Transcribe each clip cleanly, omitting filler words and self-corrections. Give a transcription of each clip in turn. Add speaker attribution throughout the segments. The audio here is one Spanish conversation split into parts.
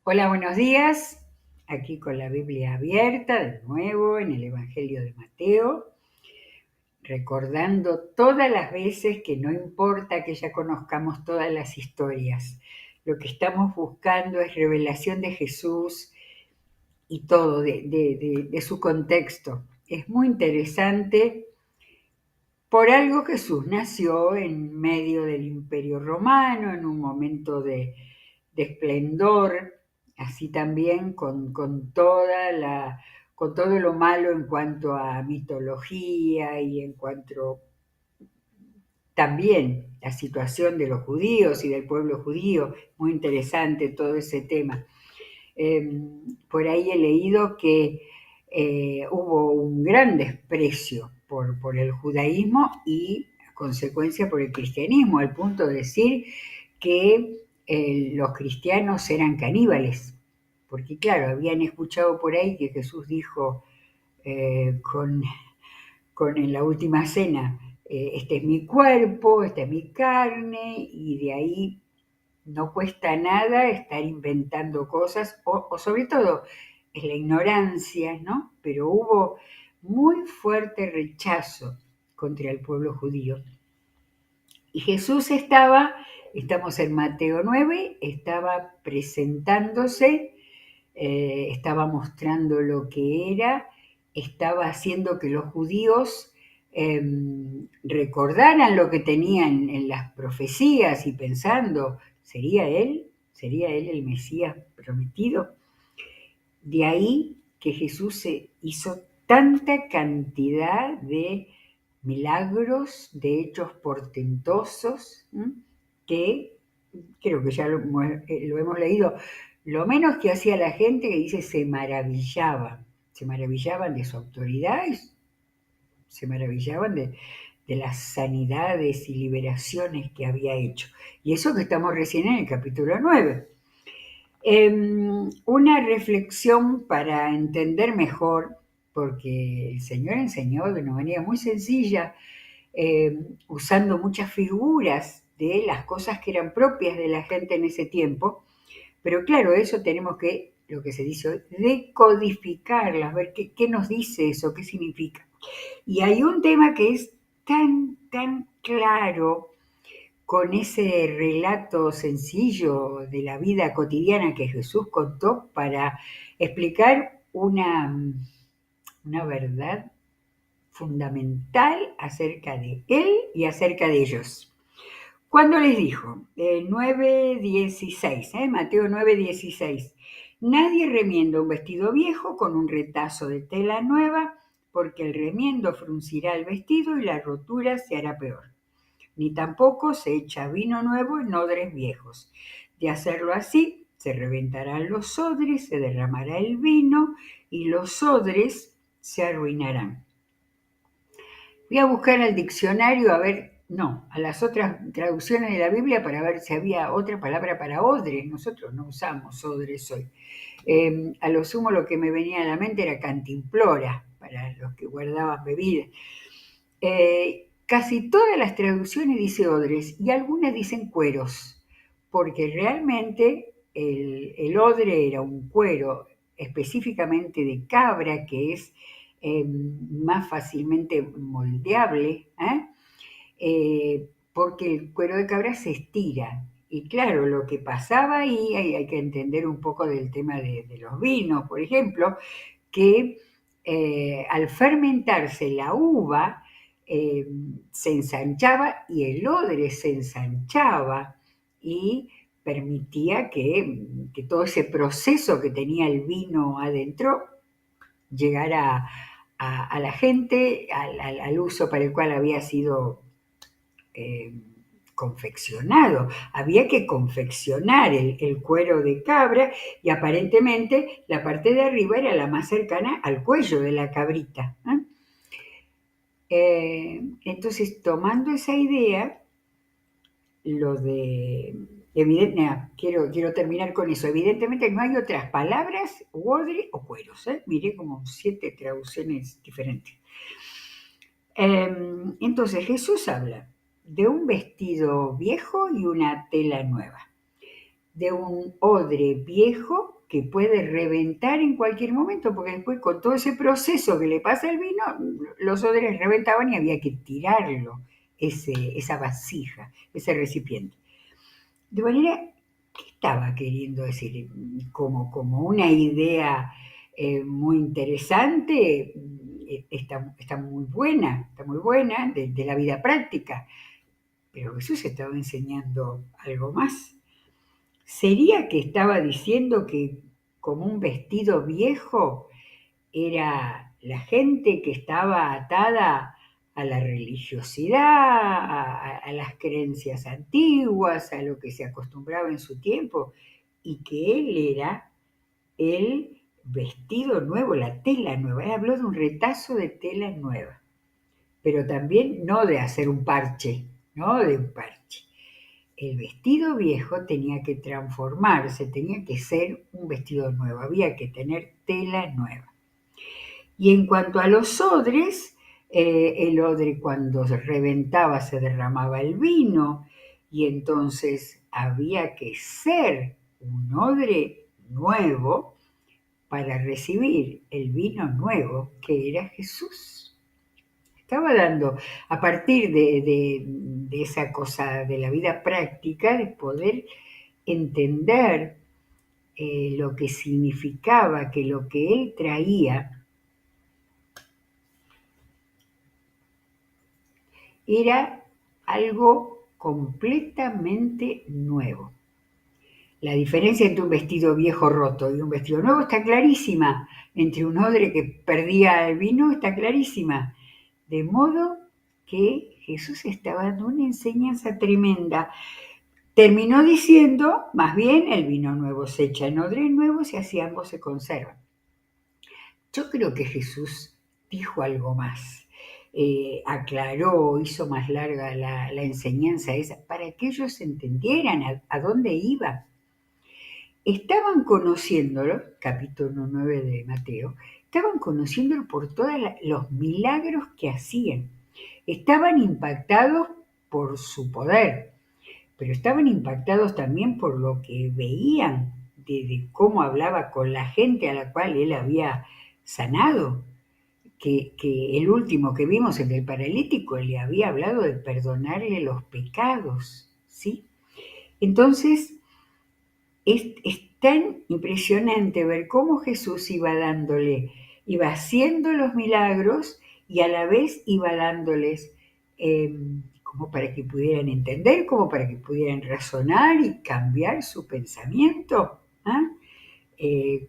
Speaker 1: Hola, buenos días. Aquí con la Biblia abierta de nuevo en el Evangelio de Mateo, recordando todas las veces que no importa que ya conozcamos todas las historias. Lo que estamos buscando es revelación de Jesús y todo de su contexto. Es muy interesante. Por algo Jesús nació en medio del Imperio Romano, en un momento de esplendor, así también con todo lo malo en cuanto a mitología y en cuanto también la situación de los judíos y del pueblo judío. Muy interesante todo ese tema. Por ahí he leído que hubo un gran desprecio por el judaísmo y a consecuencia por el cristianismo, al punto de decir que los cristianos eran caníbales, porque claro, habían escuchado por ahí que Jesús dijo en la última cena, este es mi cuerpo, esta es mi carne, y de ahí no cuesta nada estar inventando cosas, o sobre todo es la ignorancia, ¿no? Pero hubo muy fuerte rechazo contra el pueblo judío. Y Jesús estamos en Mateo 9, estaba presentándose, estaba mostrando lo que era, estaba haciendo que los judíos eh, recordaran lo que tenían en las profecías y pensando, ¿Sería él el Mesías prometido? De ahí que Jesús se hizo tanta cantidad de milagros, de hechos portentosos, que creo que ya lo hemos leído. Lo menos que hacía la gente que dice se maravillaban de su autoridad y se maravillaban de las sanidades y liberaciones que había hecho. Y eso que estamos recién en el capítulo 9. Una reflexión para entender mejor, porque el Señor enseñó de una manera muy sencilla, usando muchas figuras de las cosas que eran propias de la gente en ese tiempo, pero claro, eso tenemos que, lo que se dice hoy, decodificarlas, ver qué nos dice eso, qué significa. Y hay un tema que es tan claro con ese relato sencillo de la vida cotidiana que Jesús contó para explicar una verdad fundamental acerca de Él y acerca de ellos. Cuando les dijo, 9:16, Mateo 9:16, nadie remienda un vestido viejo con un retazo de tela nueva, porque el remiendo fruncirá el vestido y la rotura se hará peor. Ni tampoco se echa vino nuevo en odres viejos. De hacerlo así, se reventarán los odres, se derramará el vino y los odres se arruinarán. Voy a buscar al diccionario a ver, no, a las otras traducciones de la Biblia para ver si había otra palabra para odres. Nosotros no usamos odres hoy. A lo sumo lo que me venía a la mente era cantimplora, para los que guardaban bebidas. Casi todas las traducciones dicen odres y algunas dicen cueros, porque realmente el odre era un cuero específicamente de cabra que es más fácilmente moldeable, porque el cuero de cabra se estira. Y claro, lo que pasaba ahí, hay que entender un poco del tema de los vinos, por ejemplo, que al fermentarse la uva eh, se ensanchaba y el odre se ensanchaba y permitía que todo ese proceso que tenía el vino adentro llegara a la gente, al uso para el cual había sido eh, confeccionado. Había que confeccionar el cuero de cabra y aparentemente la parte de arriba era la más cercana al cuello de la cabrita. Entonces, tomando esa idea, lo de... quiero terminar con eso. Evidentemente no hay otras palabras, odre o cueros. Miré como 7 traducciones diferentes. Entonces Jesús habla de un vestido viejo y una tela nueva. de un odre viejo que puede reventar en cualquier momento, porque después con todo ese proceso que le pasa al vino, los odres reventaban y había que tirarlo, esa vasija, ese recipiente. De manera, ¿qué estaba queriendo decir? Como una idea muy interesante, está muy buena de la vida práctica, pero Jesús estaba enseñando algo más. ¿Sería que estaba diciendo que como un vestido viejo era la gente que estaba atada a la religiosidad, a las creencias antiguas, a lo que se acostumbraba en su tiempo, y que él era el vestido nuevo, la tela nueva? Él habló de un retazo de tela nueva, pero también no de hacer un parche, no de un parche. El vestido viejo tenía que transformarse, tenía que ser un vestido nuevo, había que tener tela nueva. Y en cuanto a los odres, el odre cuando se reventaba se derramaba el vino y entonces había que ser un odre nuevo para recibir el vino nuevo que era Jesús. Estaba dando, a partir de esa cosa de la vida práctica, de poder entender lo que significaba que lo que él traía era algo completamente nuevo. La diferencia entre un vestido viejo roto y un vestido nuevo está clarísima. Entre un odre que perdía el vino está clarísima. De modo que Jesús estaba dando una enseñanza tremenda. Terminó diciendo, más bien, el vino nuevo se echa en odres nuevos y así ambos se conservan. Yo creo que Jesús dijo algo más, aclaró, hizo más larga la enseñanza esa, para que ellos entendieran a dónde iba. Estaban conociéndolo, capítulo 9 de Mateo, estaban conociéndolo por todos los milagros que hacían. Estaban impactados por su poder, pero estaban impactados también por lo que veían de cómo hablaba con la gente a la cual él había sanado, que el último que vimos, el del paralítico, le había hablado de perdonarle los pecados, ¿sí? Entonces, es tan impresionante ver cómo Jesús iba haciendo los milagros y a la vez iba dándoles como para que pudieran entender, como para que pudieran razonar y cambiar su pensamiento, ¿ah?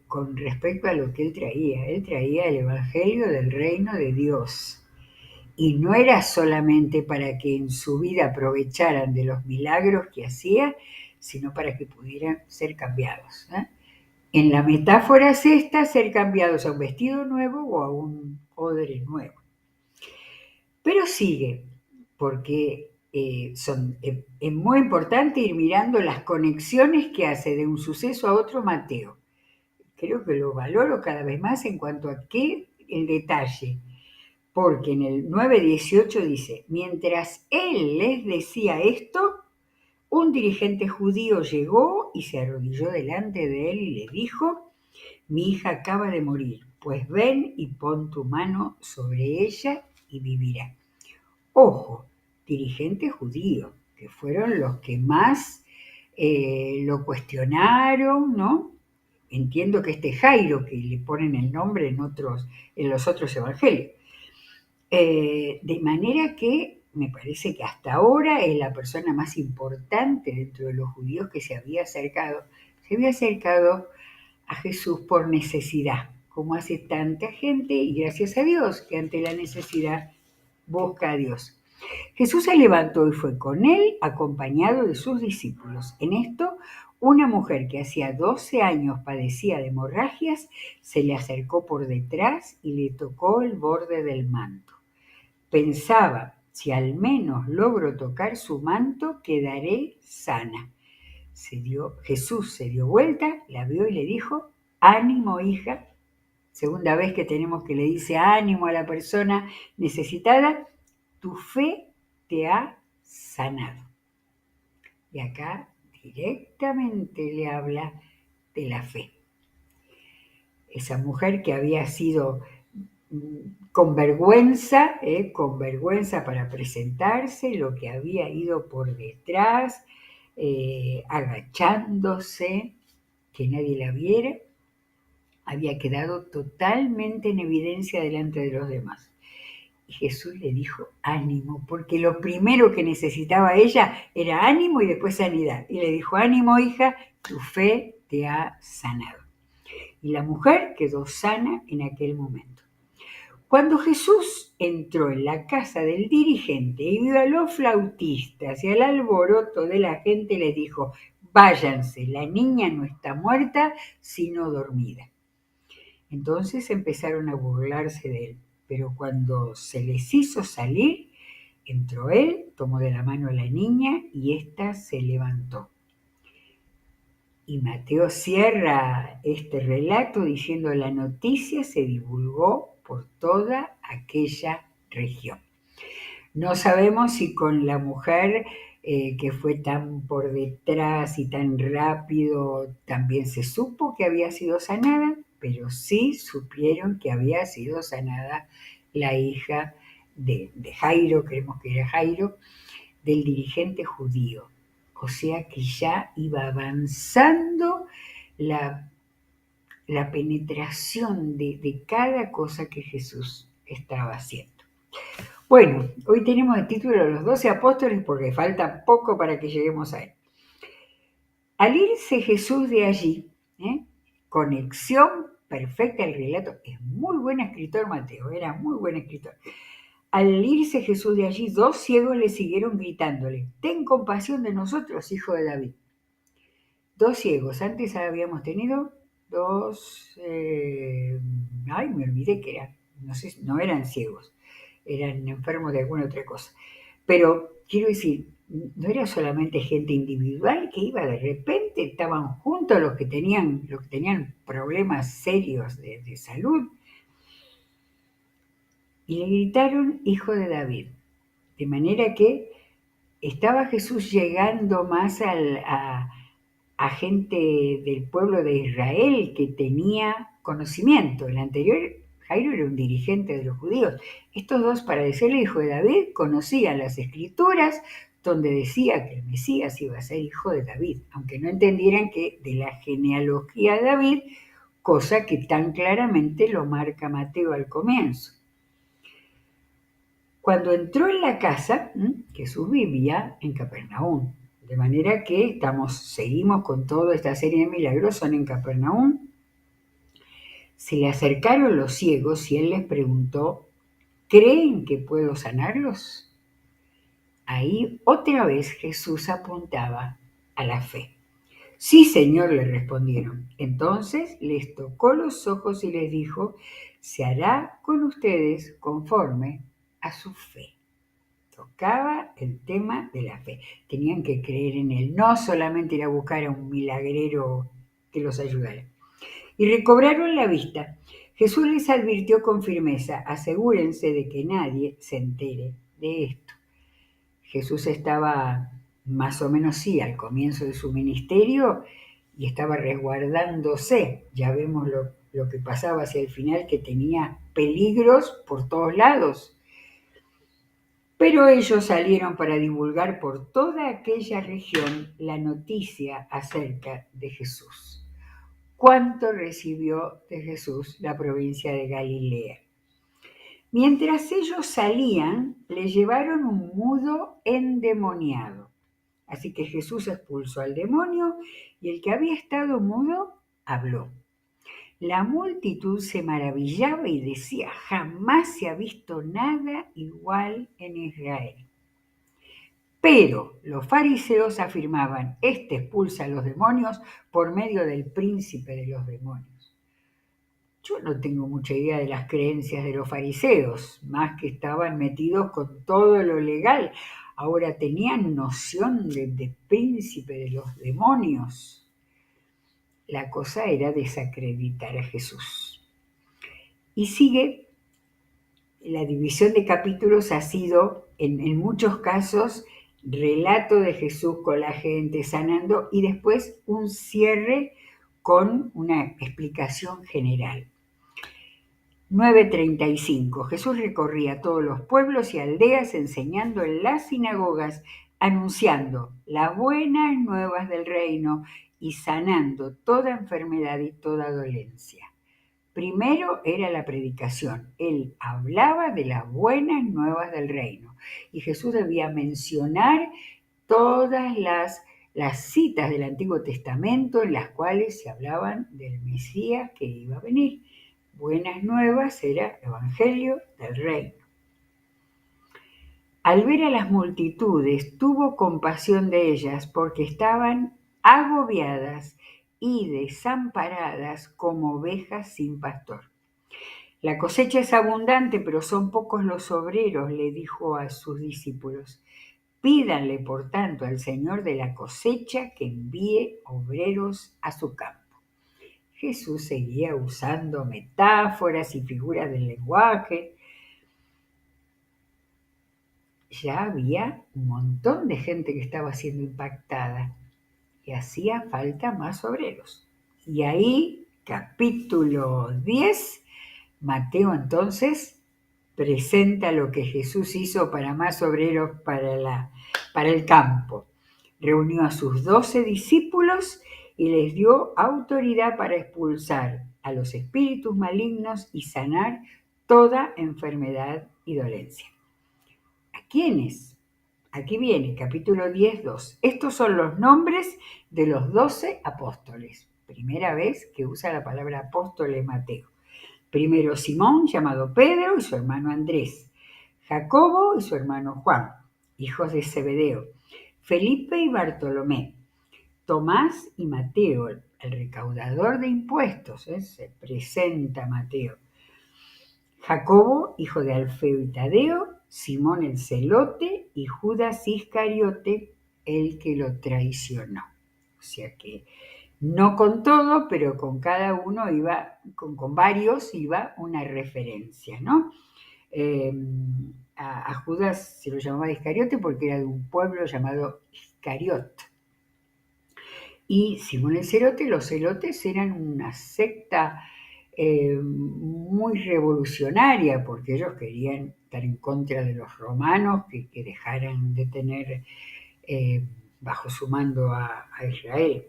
Speaker 1: Con respecto a lo que él traía. Él traía el Evangelio del reino de Dios. Y no era solamente para que en su vida aprovecharan de los milagros que hacía, sino para que pudieran ser cambiados, ¿eh? En la metáfora es esta, ser cambiados a un vestido nuevo o a un odre nuevo. Pero sigue, porque es muy importante ir mirando las conexiones que hace de un suceso a otro Mateo. Creo que lo valoro cada vez más en cuanto a qué el detalle, porque en el 9:18 dice, mientras él les decía esto, un dirigente judío llegó y se arrodilló delante de él y le dijo, mi hija acaba de morir, pues ven y pon tu mano sobre ella y vivirá. Ojo, dirigente judío, que fueron los que más lo cuestionaron, ¿no? Entiendo que este Jairo, que le ponen el nombre en los otros evangelios. De manera que me parece que hasta ahora es la persona más importante dentro de los judíos que se había acercado. Se había acercado a Jesús por necesidad, como hace tanta gente, y gracias a Dios que ante la necesidad busca a Dios. Jesús se levantó y fue con él, acompañado de sus discípulos. En esto, una mujer que hacía 12 años padecía de hemorragias, se le acercó por detrás y le tocó el borde del manto. Pensaba, si al menos logro tocar su manto, quedaré sana. Jesús se dio vuelta, la vio y le dijo, ánimo hija. Segunda vez que tenemos que le dice ánimo a la persona necesitada, tu fe te ha sanado. Y acá directamente le habla de la fe. Esa mujer que había sido con vergüenza para presentarse, lo que había ido por detrás, agachándose, que nadie la viera, había quedado totalmente en evidencia delante de los demás. Y Jesús le dijo, ánimo, porque lo primero que necesitaba ella era ánimo y después sanidad. Y le dijo, ánimo, hija, tu fe te ha sanado. Y la mujer quedó sana en aquel momento. Cuando Jesús entró en la casa del dirigente y vio a los flautistas y al alboroto de la gente, les dijo, váyanse, la niña no está muerta, sino dormida. Entonces empezaron a burlarse de él, pero cuando se les hizo salir, entró él, tomó de la mano a la niña y ésta se levantó. Y Mateo cierra este relato diciendo la noticia se divulgó por toda aquella región. No sabemos si con la mujer que fue tan por detrás y tan rápido también se supo que había sido sanada, pero sí supieron que había sido sanada la hija de Jairo, creemos que era Jairo, del dirigente judío. O sea que ya iba avanzando la, la penetración de cada cosa que Jesús estaba haciendo. Bueno, hoy tenemos el título de los 12 apóstoles porque falta poco para que lleguemos a él. Al irse Jesús de allí, conexión perfecta al relato, es muy buen escritor Mateo, era muy buen escritor. Al irse Jesús de allí, 2 ciegos le siguieron gritándole, ten compasión de nosotros, hijo de David. 2 ciegos, antes habíamos tenido 2, me olvidé que eran, no sé, no eran ciegos, eran enfermos de alguna otra cosa. Pero quiero decir, no era solamente gente individual que iba, de repente estaban juntos los que tenían problemas serios de salud. Y le gritaron, hijo de David. De manera que estaba Jesús llegando más a gente del pueblo de Israel que tenía conocimiento. El anterior, Jairo, era un dirigente de los judíos. Estos 2, para decirle hijo de David, conocían las escrituras donde decía que el Mesías iba a ser hijo de David, aunque no entendieran que de la genealogía de David, cosa que tan claramente lo marca Mateo al comienzo. Cuando entró en la casa, Jesús vivía en Capernaum. De manera que seguimos con toda esta serie de milagros, son en Capernaum. Se le acercaron los ciegos y él les preguntó, ¿creen que puedo sanarlos? Ahí otra vez Jesús apuntaba a la fe. Sí, Señor, le respondieron. Entonces les tocó los ojos y les dijo, se hará con ustedes conforme a su fe. Tocaba el tema de la fe. Tenían que creer en él, no solamente ir a buscar a un milagrero que los ayudara. Y recobraron la vista. Jesús les advirtió con firmeza, asegúrense de que nadie se entere de esto. Jesús estaba más o menos al comienzo de su ministerio y estaba resguardándose. Ya vemos lo que pasaba hacia el final, que tenía peligros por todos lados. Pero ellos salieron para divulgar por toda aquella región la noticia acerca de Jesús. ¿Cuánto recibió de Jesús la provincia de Galilea? Mientras ellos salían, le llevaron un mudo endemoniado. Así que Jesús expulsó al demonio y el que había estado mudo habló. La multitud se maravillaba y decía, jamás se ha visto nada igual en Israel. Pero los fariseos afirmaban, este expulsa a los demonios por medio del príncipe de los demonios. Yo no tengo mucha idea de las creencias de los fariseos, más que estaban metidos con todo lo legal. Ahora tenían noción de príncipe de los demonios. La cosa era desacreditar a Jesús. Y sigue, la división de capítulos ha sido, en muchos casos, relato de Jesús con la gente sanando y después un cierre con una explicación general. 9:35. Jesús recorría todos los pueblos y aldeas enseñando en las sinagogas, anunciando las buenas nuevas del reino y sanando toda enfermedad y toda dolencia. Primero era la predicación. Él hablaba de las buenas nuevas del reino. Y Jesús debía mencionar todas las citas del Antiguo Testamento en las cuales se hablaban del Mesías que iba a venir. Buenas nuevas era Evangelio del reino. Al ver a las multitudes, tuvo compasión de ellas porque estaban agobiadas y desamparadas como ovejas sin pastor. La cosecha es abundante, pero son pocos los obreros, le dijo a sus discípulos. Pídanle, por tanto, al Señor de la cosecha que envíe obreros a su campo. Jesús seguía usando metáforas y figuras del lenguaje. Ya había un montón de gente que estaba siendo impactada y hacía falta más obreros. Y ahí, capítulo 10, Mateo entonces presenta lo que Jesús hizo para más obreros para el campo. Reunió a sus 12 discípulos y les dio autoridad para expulsar a los espíritus malignos y sanar toda enfermedad y dolencia. ¿A quiénes? Aquí viene, capítulo 10:2. Estos son los nombres de los 12 apóstoles. Primera vez que usa la palabra apóstol en Mateo. Primero Simón, llamado Pedro, y su hermano Andrés. Jacobo y su hermano Juan, hijos de Zebedeo. Felipe y Bartolomé. Tomás y Mateo, el recaudador de impuestos, se presenta Mateo. Jacobo, hijo de Alfeo y Tadeo, Simón el celote y Judas Iscariote, el que lo traicionó. O sea que no con todo, pero con cada uno iba, con varios iba una referencia, ¿no? A Judas se lo llamaba Iscariote porque era de un pueblo llamado Iscariot. Y Simón el celote, los celotes eran una secta muy revolucionaria porque ellos querían estar en contra de los romanos que dejaran de tener bajo su mando a Israel.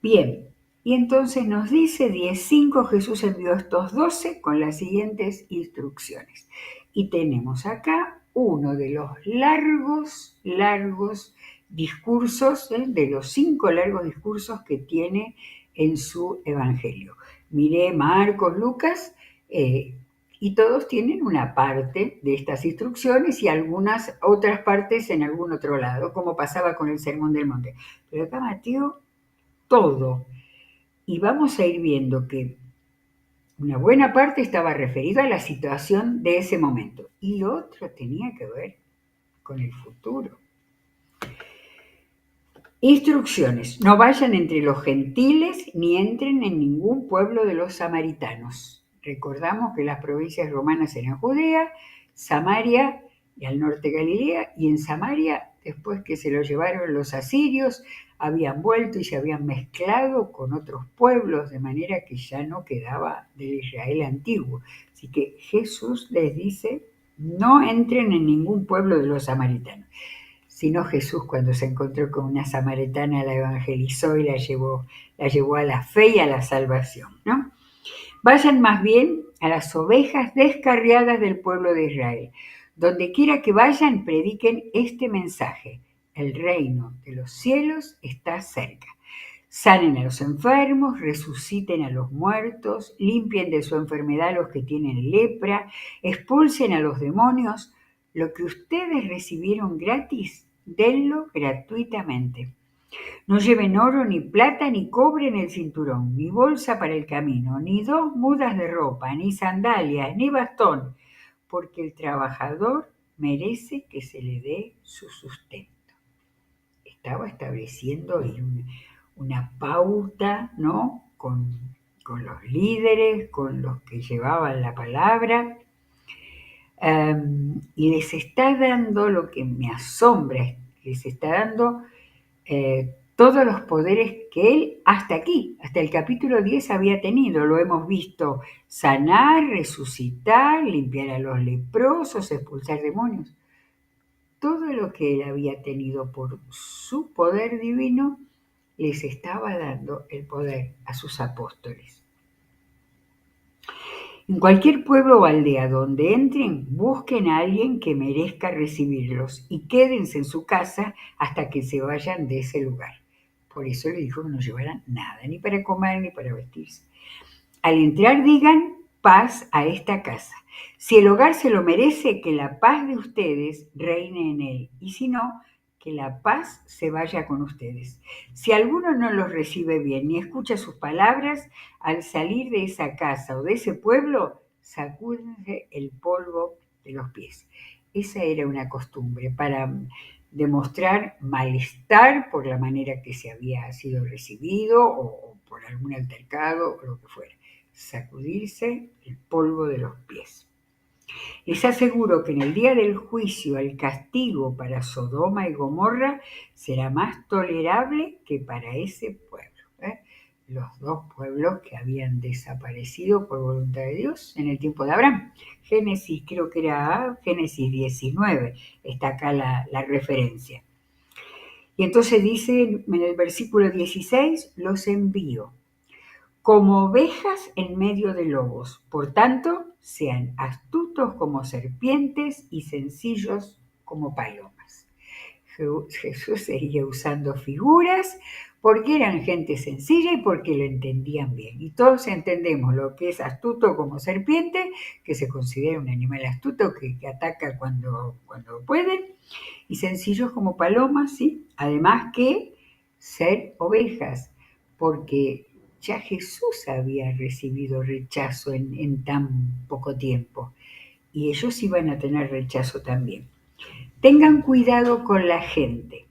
Speaker 1: Bien, y entonces nos dice 10:5, Jesús envió a estos 12 con las siguientes instrucciones. Y tenemos acá uno de los largos discursos, de los 5 largos discursos que tiene en su evangelio. Miré Marcos, Lucas, y todos tienen una parte de estas instrucciones y algunas otras partes en algún otro lado, como pasaba con el Sermón del Monte. Pero acá Mateo todo. Y vamos a ir viendo que una buena parte estaba referida a la situación de ese momento y otro tenía que ver con el futuro. Instrucciones. No vayan entre los gentiles ni entren en ningún pueblo de los samaritanos. Recordamos que las provincias romanas eran Judea, Samaria y al norte Galilea, y en Samaria, después que se lo llevaron los asirios, habían vuelto y se habían mezclado con otros pueblos, de manera que ya no quedaba del Israel antiguo. Así que Jesús les dice, no entren en ningún pueblo de los samaritanos. Sino Jesús, cuando se encontró con una samaritana, la evangelizó y la llevó a la fe y a la salvación, ¿no? Vayan más bien a las ovejas descarriadas del pueblo de Israel. Donde quiera que vayan, prediquen este mensaje. El reino de los cielos está cerca. Sanen a los enfermos, resuciten a los muertos, limpien de su enfermedad a los que tienen lepra, expulsen a los demonios. Lo que ustedes recibieron gratis, denlo gratuitamente. No lleven oro, ni plata, ni cobre en el cinturón, ni bolsa para el camino, ni 2 mudas de ropa, ni sandalias, ni bastón, porque el trabajador merece que se le dé su sustento. Estaba estableciendo una pauta, ¿no? Con los líderes, con los que llevaban la palabra, y les está dando lo que me asombra Les está dando todos los poderes que él hasta aquí, hasta el capítulo 10 había tenido. Lo hemos visto sanar, resucitar, limpiar a los leprosos, expulsar demonios. Todo lo que él había tenido por su poder divino, les estaba dando el poder a sus apóstoles. En cualquier pueblo o aldea donde entren, busquen a alguien que merezca recibirlos y quédense en su casa hasta que se vayan de ese lugar. Por eso le dijo que no llevaran nada, ni para comer ni para vestirse. Al entrar digan paz a esta casa. Si el hogar se lo merece, que la paz de ustedes reine en él. Y si no, que la paz se vaya con ustedes. Si alguno no los recibe bien ni escucha sus palabras, al salir de esa casa o de ese pueblo, sacúdense el polvo de los pies. Esa era una costumbre para demostrar malestar por la manera que se había sido recibido o por algún altercado o lo que fuera. Sacudirse el polvo de los pies. Les aseguro que en el día del juicio el castigo para Sodoma y Gomorra será más tolerable que para ese pueblo. Los dos pueblos que habían desaparecido por voluntad de Dios en el tiempo de Abraham. Génesis, creo que era Génesis 19, está acá la referencia. Y entonces dice en el versículo 16, los envío como ovejas en medio de lobos. Por tanto, sean astutos como serpientes y sencillos como palomas. Jesús seguía usando figuras porque eran gente sencilla y porque lo entendían bien. Y todos entendemos lo que es astuto como serpiente, que se considera un animal astuto que ataca cuando puede, y sencillos como palomas, ¿sí? Además que ser ovejas, porque ya Jesús había recibido rechazo en tan poco tiempo y ellos iban a tener rechazo también. Tengan cuidado con la gente.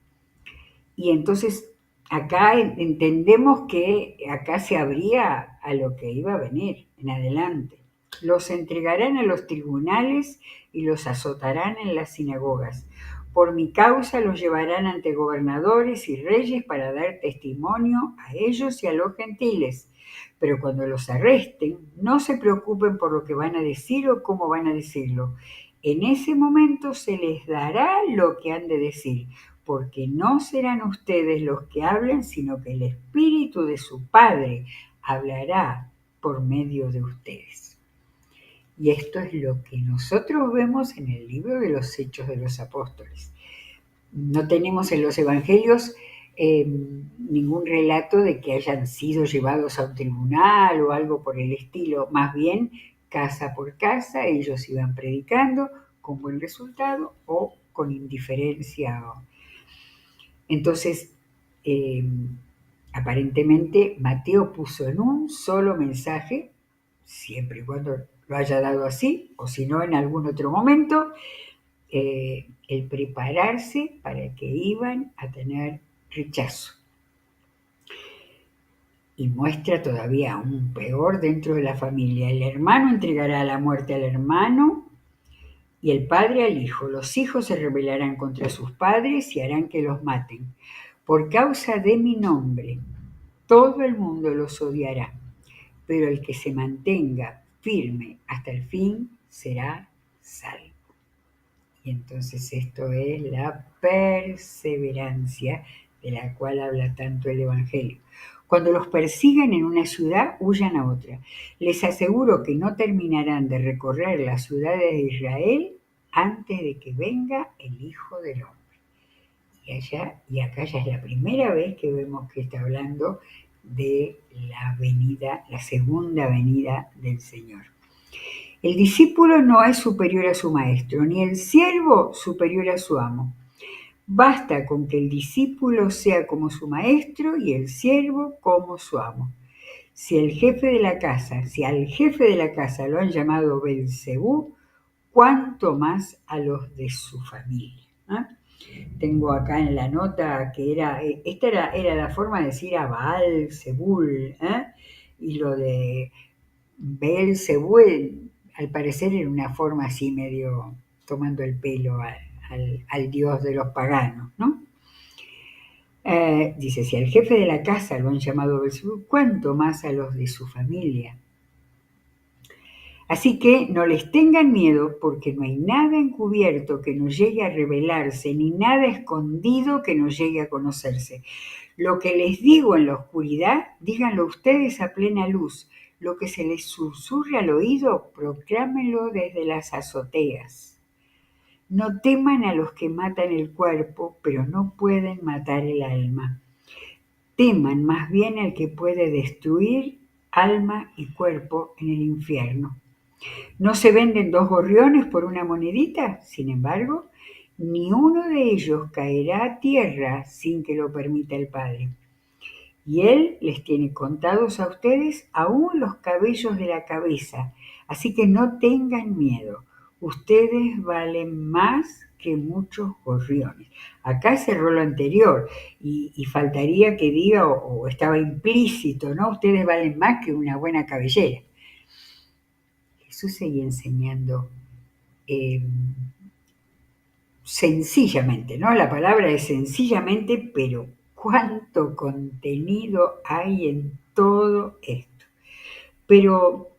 Speaker 1: Y entonces acá entendemos que acá se abría a lo que iba a venir en adelante. Los entregarán a los tribunales y los azotarán en las sinagogas. Por mi causa los llevarán ante gobernadores y reyes para dar testimonio a ellos y a los gentiles. Pero cuando los arresten, no se preocupen por lo que van a decir o cómo van a decirlo. En ese momento se les dará lo que han de decir, porque no serán ustedes los que hablen, sino que el Espíritu de su Padre hablará por medio de ustedes. Y esto es lo que nosotros vemos en el libro de los Hechos de los Apóstoles. No tenemos en los Evangelios ningún relato de que hayan sido llevados a un tribunal o algo por el estilo. Más bien, casa por casa, ellos iban predicando con buen resultado o con indiferencia. Entonces, aparentemente Mateo puso en un solo mensaje, siempre y cuando lo haya dado así, o si no en algún otro momento, el prepararse para que iban a tener rechazo. Y muestra todavía aún peor dentro de la familia. El hermano entregará a la muerte al hermano y el padre al hijo. Los hijos se rebelarán contra sus padres y harán que los maten. Por causa de mi nombre, todo el mundo los odiará, pero el que se mantenga firme hasta el fin será salvo. Y entonces esto es la perseverancia de la cual habla tanto el Evangelio. Cuando los persigan en una ciudad, huyan a otra. Les aseguro que no terminarán de recorrer las ciudades de Israel antes de que venga el Hijo del Hombre. Y acá ya es la primera vez que vemos que está hablando de la venida, la segunda venida del Señor. El discípulo no es superior a su maestro, ni el siervo superior a su amo. Basta con que el discípulo sea como su maestro y el siervo como su amo. Si al jefe de la casa lo han llamado Belcebú, cuánto más a los de su familia. Tengo acá en la nota que esta era la forma de decir a Baal, Zebul, y lo de Belcebú, al parecer era una forma así medio tomando el pelo a al Dios de los paganos, ¿no? Dice, si al jefe de la casa lo han llamado Belzebú, ¿cuánto más a los de su familia? Así que no les tengan miedo, porque no hay nada encubierto que no llegue a revelarse, ni nada escondido que no llegue a conocerse. Lo que les digo en la oscuridad, díganlo ustedes a plena luz. Lo que se les susurra al oído, proclámenlo desde las azoteas. No teman a los que matan el cuerpo, pero no pueden matar el alma. Teman más bien al que puede destruir alma y cuerpo en el infierno. ¿No se venden dos gorriones por una monedita? Sin embargo, ni uno de ellos caerá a tierra sin que lo permita el Padre. Y Él les tiene contados a ustedes aún los cabellos de la cabeza. Así que no tengan miedo. Ustedes valen más que muchos gorriones. Acá cerró lo anterior y faltaría que diga, o estaba implícito, ¿no? Ustedes valen más que una buena cabellera. Jesús seguía enseñando eh, sencillamente, ¿no? La palabra es sencillamente, pero cuánto contenido hay en todo esto. Pero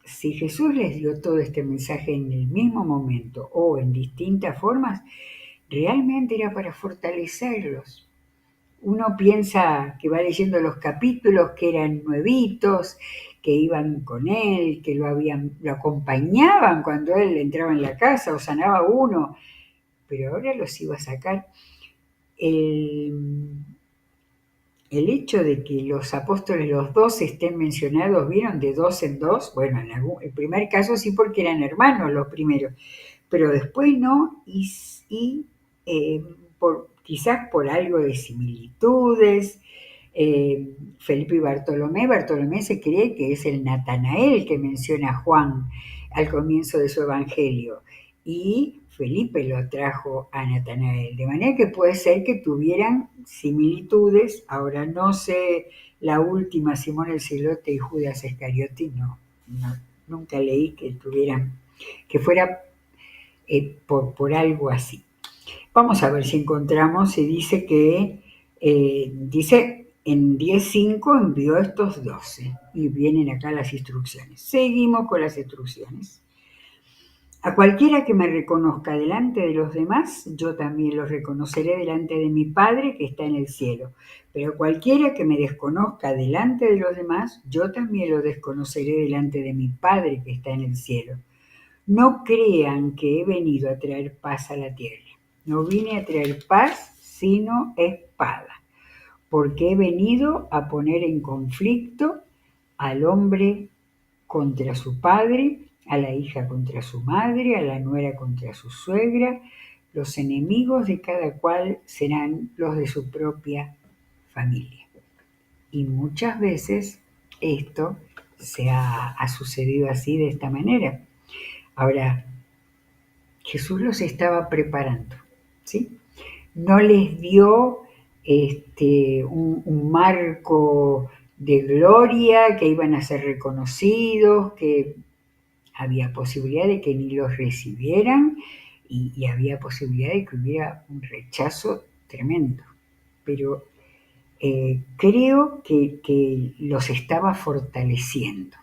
Speaker 1: si Jesús les dio todo este mensaje en el mismo momento o en distintas formas, realmente era para fortalecerlos. Uno piensa que va leyendo los capítulos que eran nuevitos, que iban con él, que lo acompañaban cuando él entraba en la casa o sanaba uno, pero ahora los iba a sacar. El, el hecho de que los apóstoles, los dos, estén mencionados, ¿vieron? De dos en dos, bueno, en el primer caso sí porque eran hermanos los primeros, pero después no, y quizás por algo de similitudes. Felipe y Bartolomé se cree que es el Natanael que menciona Juan al comienzo de su evangelio, y Felipe lo trajo a Natanael, de manera que puede ser que tuvieran similitudes. Ahora no sé la última, Simón el Celote y Judas Iscariote, no, nunca leí que tuvieran, que fuera por algo así. Vamos a ver si encontramos, y dice que, dice, en 10.5 envió estos 12, y vienen acá las instrucciones. Seguimos con las instrucciones. A cualquiera que me reconozca delante de los demás, yo también los reconoceré delante de mi Padre que está en el cielo. Pero cualquiera que me desconozca delante de los demás, yo también lo desconoceré delante de mi Padre que está en el cielo. No crean que he venido a traer paz a la tierra. No vine a traer paz, sino espada, porque he venido a poner en conflicto al hombre contra su padre, a la hija contra su madre, a la nuera contra su suegra. Los enemigos de cada cual serán los de su propia familia. Y muchas veces esto ha sucedido así, de esta manera. Ahora, Jesús los estaba preparando, ¿sí? No les dio un marco de gloria, que iban a ser reconocidos, que había posibilidad de que ni los recibieran, y había posibilidad de que hubiera un rechazo tremendo. Pero creo que los estaba fortaleciendo.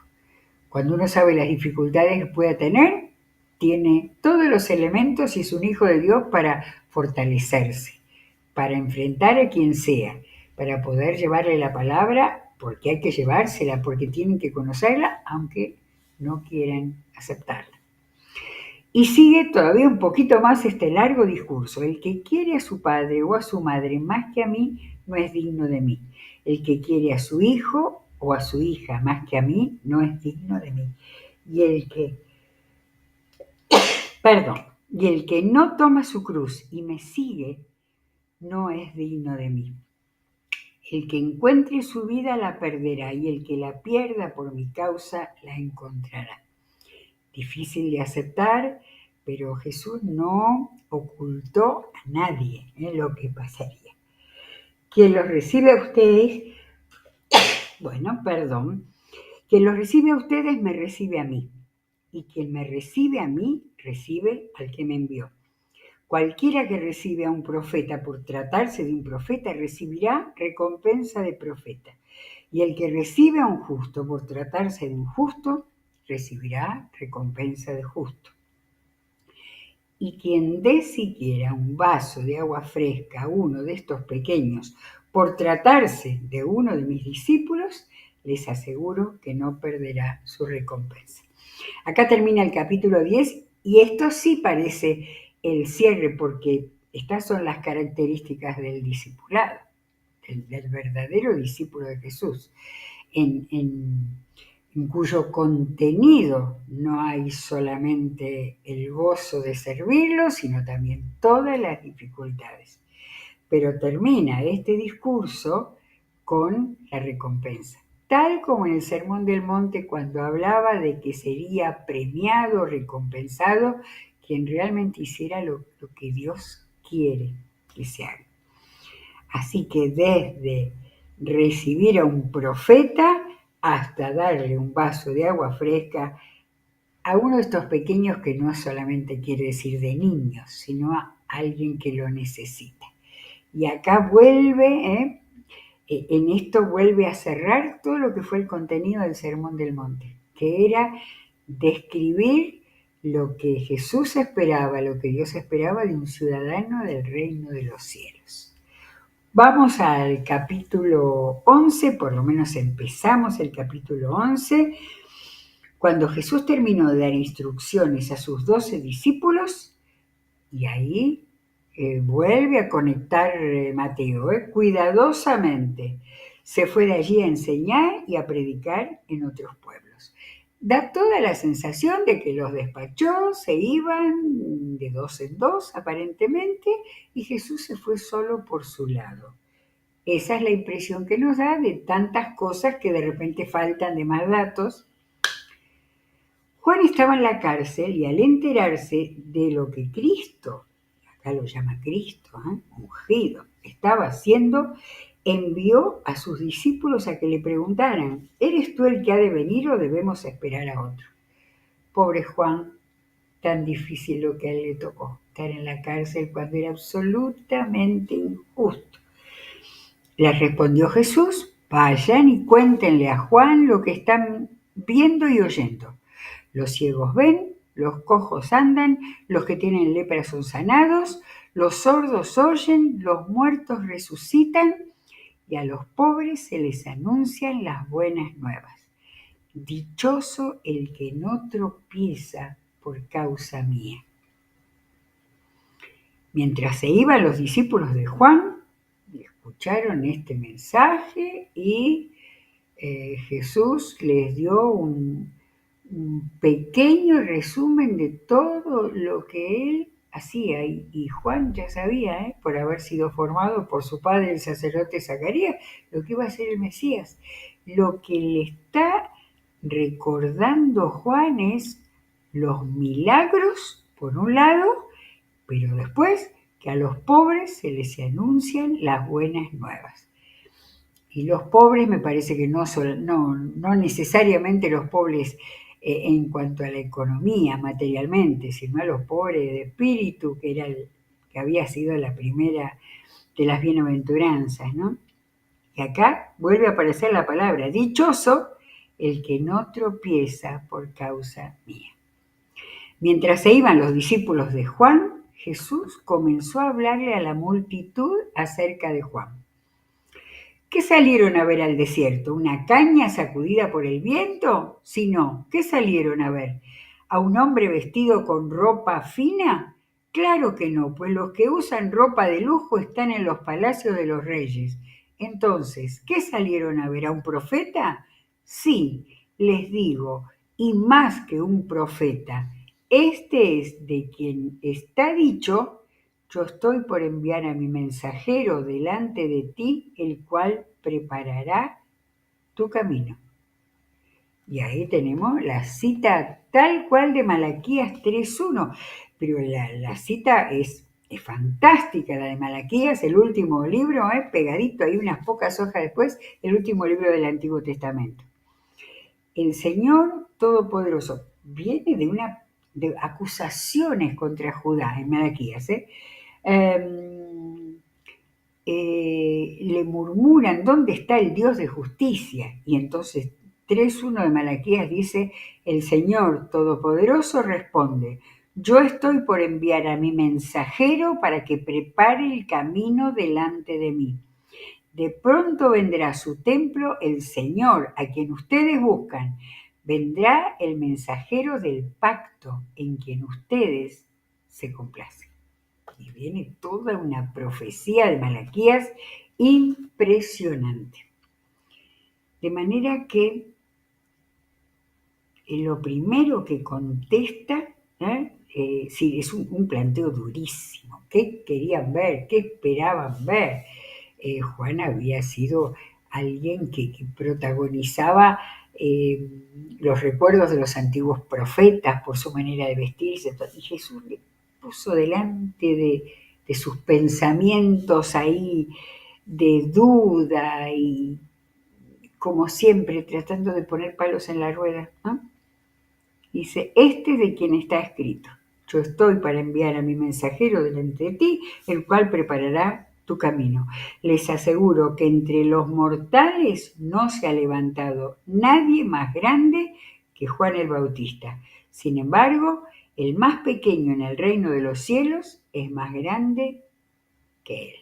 Speaker 1: Cuando uno sabe las dificultades que pueda tener, tiene todos los elementos y es un hijo de Dios para fortalecerse, para enfrentar a quien sea, para poder llevarle la palabra, porque hay que llevársela, porque tienen que conocerla, aunque no quieran aceptarla. Y sigue todavía un poquito más este largo discurso. El que quiere a su padre o a su madre más que a mí, no es digno de mí. El que quiere a su hijo o a su hija más que a mí, no es digno de mí. Y y el que no toma su cruz y me sigue, no es digno de mí. El que encuentre su vida la perderá, y el que la pierda por mi causa la encontrará. Difícil de aceptar, pero Jesús no ocultó a nadie lo que pasaría. Quien los recibe a ustedes, quien los recibe a ustedes me recibe a mí, y quien me recibe a mí recibe al que me envió. Cualquiera que recibe a un profeta por tratarse de un profeta recibirá recompensa de profeta. Y el que recibe a un justo por tratarse de un justo recibirá recompensa de justo. Y quien dé siquiera un vaso de agua fresca a uno de estos pequeños por tratarse de uno de mis discípulos, les aseguro que no perderá su recompensa. Acá termina el capítulo 10 y esto sí parece el cierre porque estas son las características del discipulado, del verdadero discípulo de Jesús, en cuyo contenido no hay solamente el gozo de servirlo, sino también todas las dificultades. Pero termina este discurso con la recompensa, tal como en el Sermón del Monte cuando hablaba de que sería premiado, recompensado, quien realmente hiciera lo que Dios quiere que se haga. Así que desde recibir a un profeta hasta darle un vaso de agua fresca a uno de estos pequeños que no solamente quiere decir de niños, sino a alguien que lo necesita. Y acá vuelve, en esto vuelve a cerrar todo lo que fue el contenido del Sermón del Monte, que era describir lo que Jesús esperaba, lo que Dios esperaba de un ciudadano del reino de los cielos. Vamos al capítulo 11, por lo menos empezamos el capítulo 11, cuando Jesús terminó de dar instrucciones a sus 12 discípulos, y ahí vuelve a conectar Mateo, cuidadosamente. Se fue de allí a enseñar y a predicar en otros pueblos. Da toda la sensación de que los despachó, se iban de dos en dos aparentemente, y Jesús se fue solo por su lado. Esa es la impresión que nos da de tantas cosas que de repente faltan de más datos. Juan estaba en la cárcel y al enterarse de lo que Cristo, acá lo llama Cristo, ungido, estaba haciendo, envió a sus discípulos a que le preguntaran, ¿eres tú el que ha de venir o debemos esperar a otro? Pobre Juan, tan difícil lo que a él le tocó, estar en la cárcel cuando era absolutamente injusto. Les respondió Jesús, vayan y cuéntenle a Juan lo que están viendo y oyendo. Los ciegos ven, los cojos andan, los que tienen lepra son sanados, los sordos oyen, los muertos resucitan y a los pobres se les anuncian las buenas nuevas. Dichoso el que no tropieza por causa mía. Mientras se iban los discípulos de Juan, escucharon este mensaje y Jesús les dio un pequeño resumen de todo lo que él hacía. Y Juan ya sabía, por haber sido formado por su padre, el sacerdote Zacarías, lo que iba a ser el Mesías. Lo que le está recordando Juan es los milagros, por un lado, pero después que a los pobres se les anuncian las buenas nuevas. Y los pobres me parece que no necesariamente los pobres en cuanto a la economía materialmente, sino a los pobres de espíritu, que había sido la primera de las bienaventuranzas, ¿no? Y acá vuelve a aparecer la palabra, dichoso el que no tropieza por causa mía. Mientras se iban los discípulos de Juan, Jesús comenzó a hablarle a la multitud acerca de Juan. ¿Qué salieron a ver al desierto? ¿Una caña sacudida por el viento? Si no, ¿qué salieron a ver? ¿A un hombre vestido con ropa fina? Claro que no, pues los que usan ropa de lujo están en los palacios de los reyes. Entonces, ¿qué salieron a ver? ¿A un profeta? Sí, les digo, y más que un profeta. Este es de quien está dicho: yo estoy por enviar a mi mensajero delante de ti, el cual preparará tu camino. Y ahí tenemos la cita tal cual de Malaquías 3.1, pero la cita es fantástica, la de Malaquías, el último libro, pegadito ahí unas pocas hojas después, el último libro del Antiguo Testamento. El Señor Todopoderoso viene de una de acusaciones contra Judá en Malaquías, le murmuran, ¿dónde está el Dios de justicia? Y entonces 3:1 de Malaquías dice, el Señor Todopoderoso responde, yo estoy por enviar a mi mensajero para que prepare el camino delante de mí. De pronto vendrá a su templo el Señor, a quien ustedes buscan. Vendrá el mensajero del pacto en quien ustedes se complacen. Y viene toda una profecía de Malaquías impresionante. De manera que lo primero que contesta, sí, es un planteo durísimo. ¿Qué querían ver? ¿Qué esperaban ver? Juan había sido alguien que protagonizaba los recuerdos de los antiguos profetas por su manera de vestirse. Y Jesús le puso delante de sus pensamientos ahí de duda y como siempre tratando de poner palos en la rueda, ¿no? Dice, este es de quien está escrito. Yo estoy para enviar a mi mensajero delante de ti, el cual preparará tu camino. Les aseguro que entre los mortales no se ha levantado nadie más grande que Juan el Bautista. Sin embargo, el más pequeño en el reino de los cielos es más grande que él.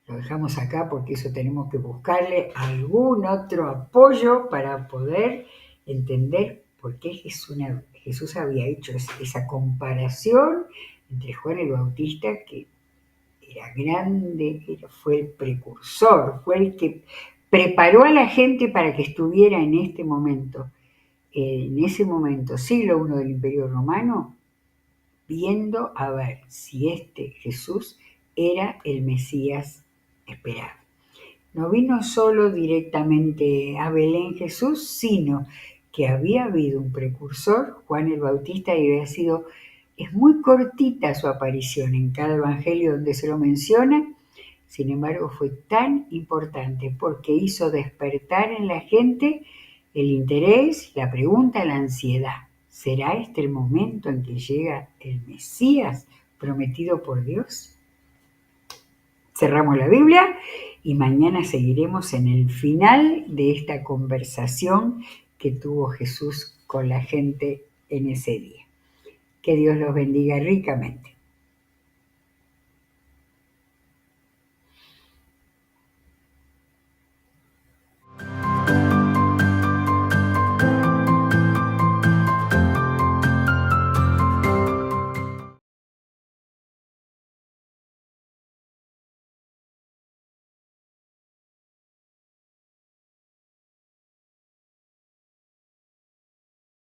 Speaker 1: Lo dejamos acá porque eso tenemos que buscarle algún otro apoyo para poder entender por qué Jesús había hecho esa comparación entre Juan el Bautista, que era grande, fue el precursor, fue el que preparó a la gente para que estuviera en ese momento, siglo I del Imperio Romano, viendo a ver si este Jesús era el Mesías esperado. No vino solo directamente a Belén Jesús, sino que había habido un precursor, Juan el Bautista, y es muy cortita su aparición en cada evangelio donde se lo menciona, sin embargo fue tan importante porque hizo despertar en la gente el interés, la pregunta, la ansiedad. ¿Será este el momento en que llega el Mesías prometido por Dios? Cerramos la Biblia y mañana seguiremos en el final de esta conversación que tuvo Jesús con la gente en ese día. Que Dios los bendiga ricamente.